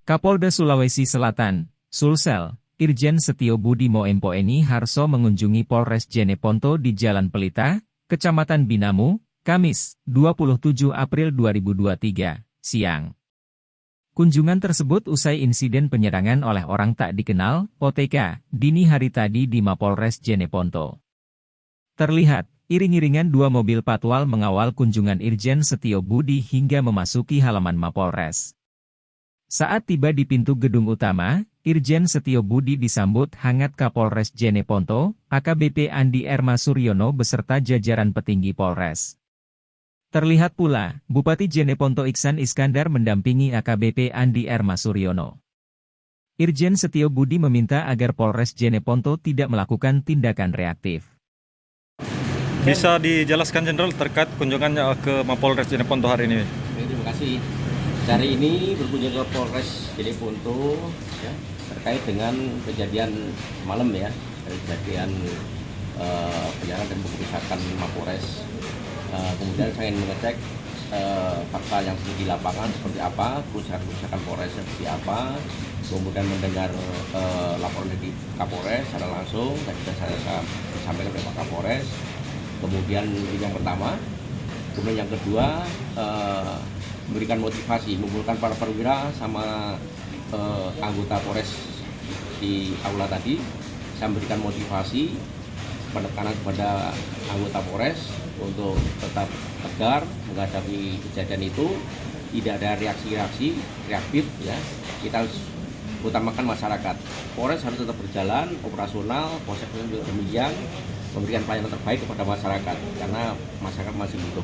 Kapolda Sulawesi Selatan, Sulsel, Irjen Setio Budi Moempoeni Harso mengunjungi Polres Jeneponto di Jalan Pelita, Kecamatan Binamu, Kamis, 27 April 2023, siang. Kunjungan tersebut usai insiden penyerangan oleh orang tak dikenal, OTK, dini hari tadi di Mapolres Jeneponto. Terlihat, iring-iringan dua mobil patwal mengawal kunjungan Irjen Setio Budi hingga memasuki halaman Mapolres. Saat tiba di pintu gedung utama, Irjen Setio Budi disambut hangat Kapolres Jeneponto, AKBP Andi Erma Suryono beserta jajaran petinggi Polres. Terlihat pula, Bupati Jeneponto Iksan Iskandar mendampingi AKBP Andi Erma Suryono. Irjen Setio Budi meminta agar Polres Jeneponto tidak melakukan tindakan reaktif. Bisa dijelaskan Jenderal terkait kunjungannya ke Mapolres Jeneponto hari ini? Terima kasih. Hari ini berkunjung ke Polres Jeneponto ya, terkait dengan kejadian malam ya, kejadian penyerangan dan pengerusakan Mapolres. Kemudian saya ingin mengecek fakta yang terjadi di lapangan seperti apa, kerusakan Polres seperti apa, kemudian mendengar laporan dari Kapolres secara langsung dan juga saya sampaikan kepada Pak Kapolres. Kemudian ini yang pertama. Kemudian yang kedua, memberikan motivasi, mengumpulkan para perwira sama anggota Polres di aula tadi. Saya memberikan motivasi, penekanan kepada anggota Polres untuk tetap tegar menghadapi kejadian itu, tidak ada reaksi-reaksi reaktif ya. Kita harus utamakan masyarakat. Polres harus tetap berjalan operasional, polsek juga demikian, memberikan pelayanan terbaik kepada masyarakat karena masyarakat masih butuh.